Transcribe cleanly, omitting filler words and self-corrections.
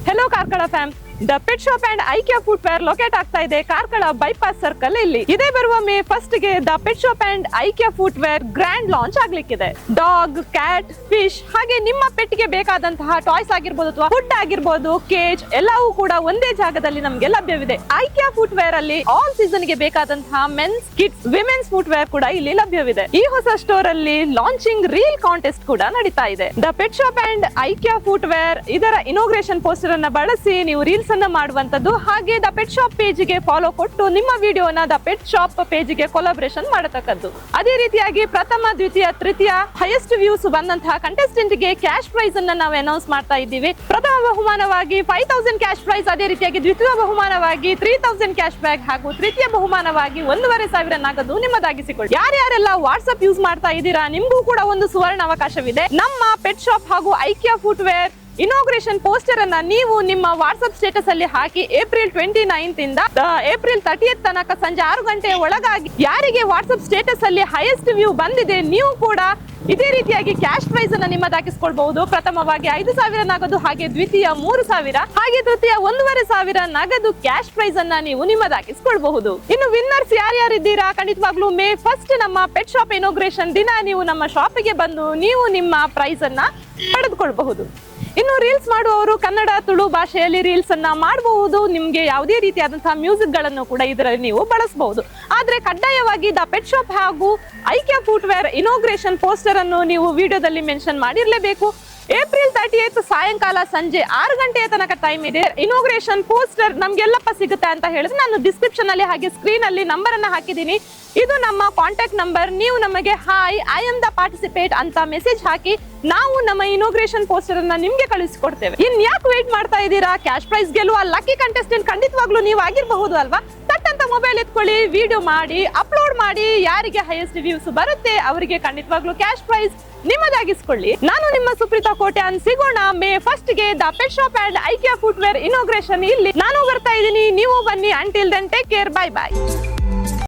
Hello Karkala fam, the pet shop and IKEA footwear locate ಆಗ್ತಾ ಇದೆ Karkala bypass circle ಇಲ್ಲಿ. ಇದೇ ಬರುವ ಮೇ 1 ಗೆ the pet shop and IKEA footwear grand launch ಆಗ್ಲಿಕ್ಕಿದೆ. ಡಾಗ್, ಕ್ಯಾಟ್, ಫಿಶ್ ಹಾಗೆ ನಿಮ್ಮ ಪೆಟ್ ಗೆ ಬೇಕಾದಂತಹ ಟಾಯ್ಸ್ ಆಗಿರ್ಬೋದು ಅಥವಾ ಫುಡ್ ಆಗಿರ್ಬೋದು, ಕೇಜ್ ಎಲ್ಲವೂ ಕೂಡ ಒಂದೇ ಜಾಗದಲ್ಲಿ ನಮ್ಗೆ ಲಭ್ಯವಿದೆ. ಐಕಿಯಾ ಫುಟ್ವೇರ್ ಅಲ್ಲಿ ಆಲ್ ಸೀಸನ್ ಗೆ ಬೇಕಾದಂತಹ ಮೆನ್ಸ್, ಕಿಡ್ಸ್, ವಿಮೆನ್ಸ್ ಫುಟ್ವೇರ್ ಕೂಡ ಇಲ್ಲಿ ಲಭ್ಯವಿದೆ. ಈ ಹೊಸ ಸ್ಟೋರ್ ಅಲ್ಲಿ ಲಾಂಚಿಂಗ್ ರೀಲ್ ಕಾಂಟೆಸ್ಟ್ ಕೂಡ ನಡೀತಾ ಇದೆ. The pet shop and IKEA footwear ಇದರ ಇನೋಗ್ರೇಷನ್ ಪೋಸ್ಟರ್ ಅನ್ನ ಬಳಸಿ ನೀವು ರೀಲ್ಸ್ ಅನ್ನ ಮಾಡುವಂತದ್ದು, ಹಾಗೆ ದ ಪೆಟ್ ಶಾಪ್ ಪೇಜ್ ಗೆ ಫಾಲೋ ಕೊಟ್ಟು ನಿಮ್ಮ ವಿಡಿಯೋನ ದ ಪೆಟ್ ಶಾಪ್ ಪೇಜ್ ಗೆ ಕೊಲಾಬರೇಷನ್ ಮಾಡತಕ್ಕದ್ದು. ಅದೇ ರೀತಿಯಾಗಿ ಪ್ರಥಮ, ದ್ವಿತೀಯ, ತೃತೀಯ ಹೈಯೆಸ್ಟ್ ವ್ಯೂಸ್ ಬಂದಂತಹ ಕಂಟೆಸ್ಟೆಂಟ್ ಗೆ ಕ್ಯಾಶ್ ಪ್ರೈಸ್ ಅನ್ನ ನಾವು ಅನೌನ್ಸ್ ಮಾಡ್ತಾ ಇದ್ದೀವಿ. ಪ್ರಥಮ ಬಹುಮಾನವಾಗಿ 5000 ಕ್ಯಾಶ್ ಪ್ರೈಸ್, ಅದೇ ರೀತಿಯಾಗಿ ದ್ವಿತೀಯ ಬಹುಮಾನವಾಗಿ 3000 ಕ್ಯಾಶ್ ಬ್ಯಾಗ್ ಹಾಗೂ ತೃತೀಯ ಬಹುಮಾನವಾಗಿ 1500 ನಗದು ನಿಮ್ಮದಾಗಿಸಿಕೊಳ್ಳಿ. ಯಾರ್ಯಾರೆಲ್ಲ ವಾಟ್ಸ್ಆಪ್ ಯೂಸ್ ಮಾಡ್ತಾ ಇದ್ದೀರಾ, ನಿಮ್ಗೂ ಕೂಡ ಒಂದು ಸುವರ್ಣ ಅವಕಾಶವಿದೆ. ನಮ್ಮ ಪೆಟ್ ಶಾಪ್ ಹಾಗೂ ಐಕಿಯಾ ಫುಟ್ವೇರ್ ಇನಾಗ್ರೇಷನ್ ಪೋಸ್ಟರ್ ಅನ್ನ ನೀವು ನಿಮ್ಮ ವಾಟ್ಸ್ಆಪ್ ಸ್ಟೇಟಸ್ ಅಲ್ಲಿ ಹಾಕಿ ಏಪ್ರಿಲ್ 29 ಇಂದ ಏಪ್ರಿಲ್ 30 ತನಕ ಸಂಜೆ 6 ಗಂಟೆಯ ಒಳಗಾಗಿ ಯಾರಿಗೆ ವಾಟ್ಸ್ಆಪ್ ಸ್ಟೇಟಸ್ ಅಲ್ಲಿ ಹೈಯೆಸ್ಟ್ ವ್ಯೂ ಬಂದಿದೆ, ನೀವು ಕೂಡ ಇದೇ ರೀತಿಯಾಗಿ ಕ್ಯಾಶ್ ಪ್ರೈಸ್ ಅನ್ನ ನಿಮ್ಮದಾಗಿಸಿಕೊಳ್ಬಹುದು. ಪ್ರಥಮವಾಗಿ 5000 ನಗದು, ಹಾಗೆ ದ್ವಿತೀಯ 3000, ಹಾಗೆ ತೃತೀಯ 1500 ನಗದು ಕ್ಯಾಶ್ ಪ್ರೈಸ್ ಅನ್ನ ನೀವು ನಿಮ್ಮದಾಗಿಸಿಕೊಳ್ಬಹುದು. ಇನ್ನು ವಿನ್ನರ್ಸ್ ಯಾರ್ಯಾರಿದ್ದೀರಾ, ಖಂಡಿತವಾಗ್ಲೂ ಮೇ 1 ನಮ್ಮ ಪೆಟ್ ಶಾಪ್ ಇನಾಗ್ರೇಷನ್ ದಿನ ನೀವು ನಮ್ಮ ಶಾಪಿಗೆ ಬಂದು ನೀವು ನಿಮ್ಮ ಪ್ರೈಸ್ ಅನ್ನ ಪಡೆದುಕೊಳ್ಳಬಹುದು. ಇನ್ನು ರೀಲ್ಸ್ ಮಾಡುವವರು ಕನ್ನಡ, ತುಳು ಭಾಷೆಯಲ್ಲಿ ರೀಲ್ಸ್ ಅನ್ನ ಮಾಡಬಹುದು. ನಿಮ್ಗೆ ಯಾವುದೇ ರೀತಿಯಾದಂತಹ ಮ್ಯೂಸಿಕ್ ಗಳನ್ನು ಕೂಡ ಇದರಲ್ಲಿ ನೀವು ಬಳಸಬಹುದು. ಆದ್ರೆ ಕಡ್ಡಾಯವಾಗಿ ದ ಪೆಟ್ ಶಾಪ್ ಹಾಗೂ ಐಕಿಯಾ ಫುಟ್ವೇರ್ ಇನಾಗ್ರೇಷನ್ ಪೋಸ್ಟರ್ ಅನ್ನು ನೀವು ವಿಡಿಯೋದಲ್ಲಿ ಮೆನ್ಷನ್ ಮಾಡಿರ್ಲೇಬೇಕು. ಏಪ್ರಿಲ್ 30 ಸಾಯಂಕಾಲ ಸಂಜೆ 6 ಗಂಟೆಯ ತನಕ ಟೈಮ್ ಇದೆ. ಇನಾಗ್ರೇಷನ್ ಪೋಸ್ಟರ್ ನಮ್ಗೆಲ್ಲಪ್ಪ ಸಿಗುತ್ತೆ ಅಂತ ಹೇಳಿದ್ರೆ ನಾನು ಡಿಸ್ಕ್ರಿಪ್ಷನ್ ಅಲ್ಲಿ ಹಾಗೆ ಸ್ಕ್ರೀನ್ ಅಲ್ಲಿ ನಂಬರ್ ಅನ್ನ ಹಾಕಿದ್ದೀನಿ. ಇದು ನಮ್ಮ ಕಾಂಟ್ಯಾಕ್ಟ್ ನಂಬರ್. ನೀವು ನಮಗೆ hi, I am the participate ಅಂತ ಮೆಸೇಜ್ ಹಾಕಿ ನಾವು ನಮ್ಮ ಇನಾಗ್ರೇಷನ್ ಪೋಸ್ಟರ್ ಅನ್ನ ನಿಮ್ಗೆ ಕಳಿಸಿಕೊಡ್ತೇವೆ. ಇನ್ ಯಾಕೆ ವೇಟ್ ಮಾಡ್ತಾ ಇದ್ದೀರಾ, ಕ್ಯಾಶ್ ಪ್ರೈಸ್ ಗೆಲ್ಲುವ ಲಕ್ಕಿ ಕಂಟೆಸ್ಟೆಂಟ್ ಖಂಡಿತವಾಗ್ಲೂ ನೀವು ಆಗಿರಬಹುದು ಅಲ್ವಾ? ತಟ್ಟಂತ ಮೊಬೈಲ್ ಎತ್ಕೊಳ್ಳಿ, ವಿಡಿಯೋ ಮಾಡಿ, ಅಪ್ಲೋಡ್ ಮಾಡಿ. ಯಾರಿಗೆ ಹೈಯೆಸ್ಟ್ ವ್ಯೂಸ್ ಬರುತ್ತೆ ಅವರಿಗೆ ಖಂಡಿತವಾಗ್ಲೂ ಕ್ಯಾಶ್ ಪ್ರೈಸ್ ನಿಮ್ಮದಾಗಿಸ್ಕೊಳ್ಳಿ. ನಾನು ನಿಮ್ಮ ಸುಪ್ರೀತಾ ಕೋಟ್ಯಾನ್. ಸಿಗೋಣ ಮೇ 1 ಗೆ the pet shop and IKEA footwear inauguration ಇಲ್ಲಿ. ನಾನು ಬರ್ತಾ ಇದ್ದೀನಿ, ನೀವು ಬನ್ನಿ. Until then take care, bye by.